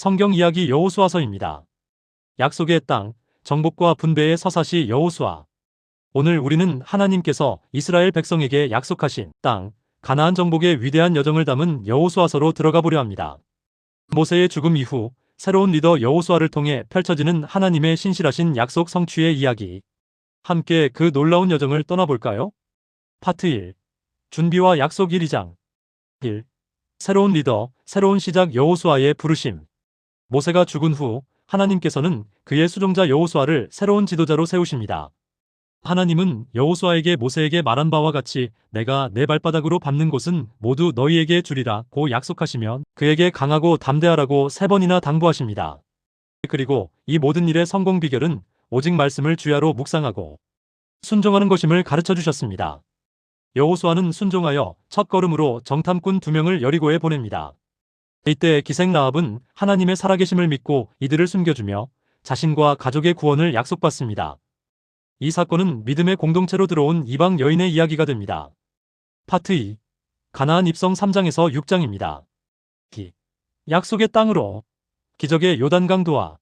성경 이야기 여호수아서입니다. 약속의 땅, 정복과 분배의 서사시 여호수아. 오늘 우리는 하나님께서 이스라엘 백성에게 약속하신 땅, 가나안 정복의 위대한 여정을 담은 여호수아서로 들어가 보려 합니다. 모세의 죽음 이후 새로운 리더 여호수아를 통해 펼쳐지는 하나님의 신실하신 약속 성취의 이야기. 함께 그 놀라운 여정을 떠나볼까요? 파트 1. 준비와 약속 1장 1. 새로운 리더, 새로운 시작 여호수아의 부르심. 모세가 죽은 후 하나님께서는 그의 수종자 여호수아를 새로운 지도자로 세우십니다. 하나님은 여호수아에게 모세에게 말한 바와 같이 내가 내 발바닥으로 밟는 곳은 모두 너희에게 주리라 고 약속하시며 그에게 강하고 담대하라고 3번이나 당부하십니다. 그리고 이 모든 일의 성공 비결은 오직 말씀을 주야로 묵상하고 순종하는 것임을 가르쳐 주셨습니다. 여호수아는 순종하여 첫걸음으로 정탐꾼 2명을 여리고에 보냅니다. 이때 기생 라합은 하나님의 살아계심을 믿고 이들을 숨겨주며 자신과 가족의 구원을 약속받습니다. 이 사건은 믿음의 공동체로 들어온 이방 여인의 이야기가 됩니다. 파트 2. 가나안 입성 3장에서 6장입니다. 약속의 땅으로. 기적의 요단강 도하.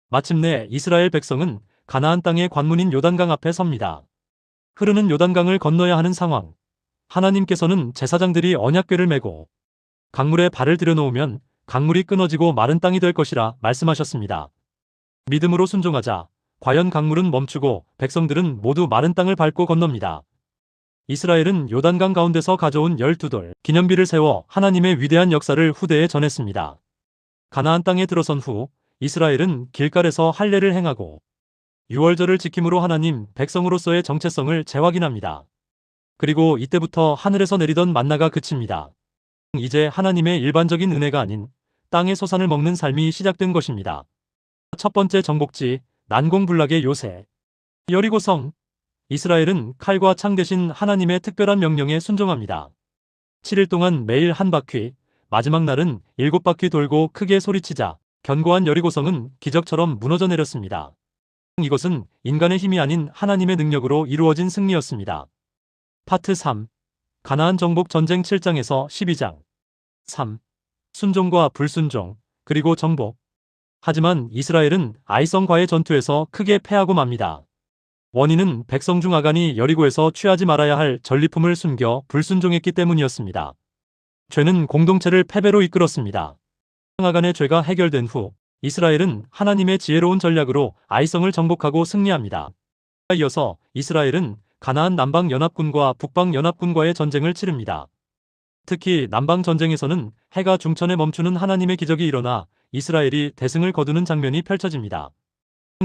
마침내 이스라엘 백성은 가나안 땅의 관문인 요단강 앞에 섭니다. 흐르는 요단강을 건너야 하는 상황. 하나님께서는 제사장들이 언약궤를 메고 강물에 발을 들여놓으면 강물이 끊어지고 마른 땅이 될 것이라 말씀하셨습니다. 믿음으로 순종하자 과연 강물은 멈추고 백성들은 모두 마른 땅을 밟고 건넙니다. 이스라엘은 요단강 가운데서 가져온 12돌 기념비를 세워 하나님의 위대한 역사를 후대에 전했습니다. 가나안 땅에 들어선 후 이스라엘은 길갈에서 할례를 행하고 유월절을 지킴으로 하나님 백성으로서의 정체성을 재확인합니다. 그리고 이때부터 하늘에서 내리던 만나가 그칩니다. 이제 하나님의 일반적인 은혜가 아닌 땅의 소산을 먹는 삶이 시작된 것입니다. 첫 번째 정복지, 난공불락의 요새. 여리고성. 이스라엘은 칼과 창 대신 하나님의 특별한 명령에 순종합니다. 7일 동안 매일 한 바퀴, 마지막 날은 7바퀴 돌고 크게 소리치자 견고한 여리고성은 기적처럼 무너져 내렸습니다. 이것은 인간의 힘이 아닌 하나님의 능력으로 이루어진 승리였습니다. 파트 3. 가나안 정복 전쟁 7장에서 12장 3. 순종과 불순종, 그리고 정복. 하지만 이스라엘은 아이성과의 전투에서 크게 패하고 맙니다. 원인은 백성 중 아간이 여리고에서 취하지 말아야 할 전리품을 숨겨 불순종했기 때문이었습니다. 죄는 공동체를 패배로 이끌었습니다. 아간의 죄가 해결된 후 이스라엘은 하나님의 지혜로운 전략으로 아이성을 정복하고 승리합니다. 이어서 이스라엘은 가나안 남방연합군과 북방연합군과의 전쟁을 치릅니다. 특히 남방전쟁에서는 해가 중천에 멈추는 하나님의 기적이 일어나 이스라엘이 대승을 거두는 장면이 펼쳐집니다.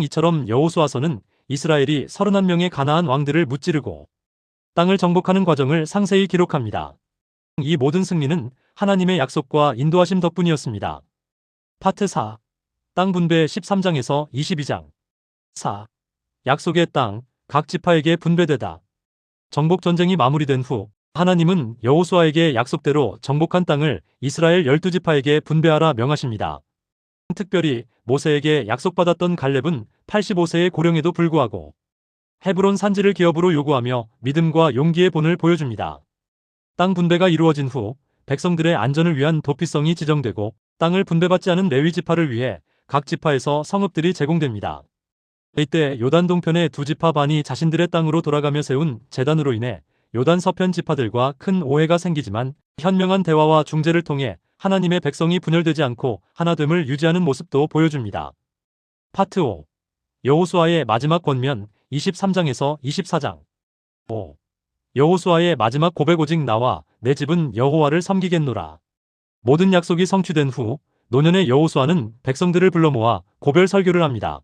이처럼 여호수아서는 이스라엘이 31명의 가나안 왕들을 무찌르고 땅을 정복하는 과정을 상세히 기록합니다. 이 모든 승리는 하나님의 약속과 인도하심 덕분이었습니다. 파트 4. 땅 분배 13장에서 22장 4. 약속의 땅, 각 지파에게 분배되다. 정복 전쟁이 마무리된 후 하나님은 여호수아에게 약속대로 정복한 땅을 이스라엘 12지파에게 분배하라 명하십니다. 특별히 모세에게 약속받았던 갈렙은 85세의 고령에도 불구하고 헤브론 산지를 기업으로 요구하며 믿음과 용기의 본을 보여줍니다. 땅 분배가 이루어진 후 백성들의 안전을 위한 도피성이 지정되고 땅을 분배받지 않은 레위 지파를 위해 각 지파에서 성읍들이 제공됩니다. 이때 요단 동편의 2지파 반이 자신들의 땅으로 돌아가며 세운 제단으로 인해 요단 서편 지파들과 큰 오해가 생기지만 현명한 대화와 중재를 통해 하나님의 백성이 분열되지 않고 하나됨을 유지하는 모습도 보여줍니다. 파트 5. 여호수아의 마지막 권면 23장에서 24장 5. 여호수아의 마지막 고백 오직 나와 내 집은 여호와를 섬기겠노라. 모든 약속이 성취된 후 노년의 여호수아는 백성들을 불러 모아 고별 설교를 합니다.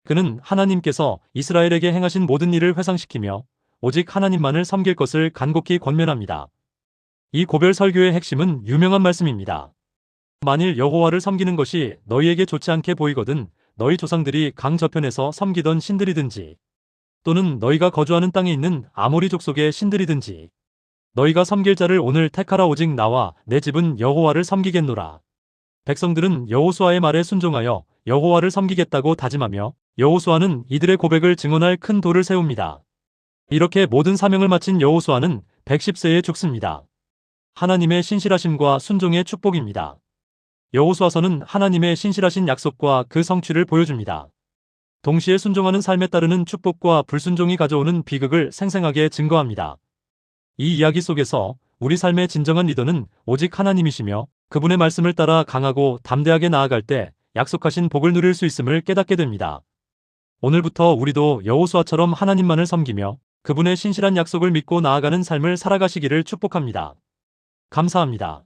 그는 하나님께서 이스라엘에게 행하신 모든 일을 회상시키며 오직 하나님만을 섬길 것을 간곡히 권면합니다. 이 고별 설교의 핵심은 유명한 말씀입니다. 만일 여호와를 섬기는 것이 너희에게 좋지 않게 보이거든 너희 조상들이 강 저편에서 섬기던 신들이든지 또는 너희가 거주하는 땅에 있는 아모리 족속의 신들이든지 너희가 섬길 자를 오늘 택하라 오직 나와 내 집은 여호와를 섬기겠노라. 백성들은 여호수아의 말에 순종하여 여호와를 섬기겠다고 다짐하며 여호수아는 이들의 고백을 증언할 큰 돌을 세웁니다. 이렇게 모든 사명을 마친 여호수아는 110세에 죽습니다. 하나님의 신실하심과 순종의 축복입니다. 여호수아서는 하나님의 신실하신 약속과 그 성취를 보여줍니다. 동시에 순종하는 삶에 따르는 축복과 불순종이 가져오는 비극을 생생하게 증거합니다. 이 이야기 속에서 우리 삶의 진정한 리더는 오직 하나님이시며 그분의 말씀을 따라 강하고 담대하게 나아갈 때 약속하신 복을 누릴 수 있음을 깨닫게 됩니다. 오늘부터 우리도 여호수아처럼 하나님만을 섬기며 그분의 신실한 약속을 믿고 나아가는 삶을 살아가시기를 축복합니다. 감사합니다.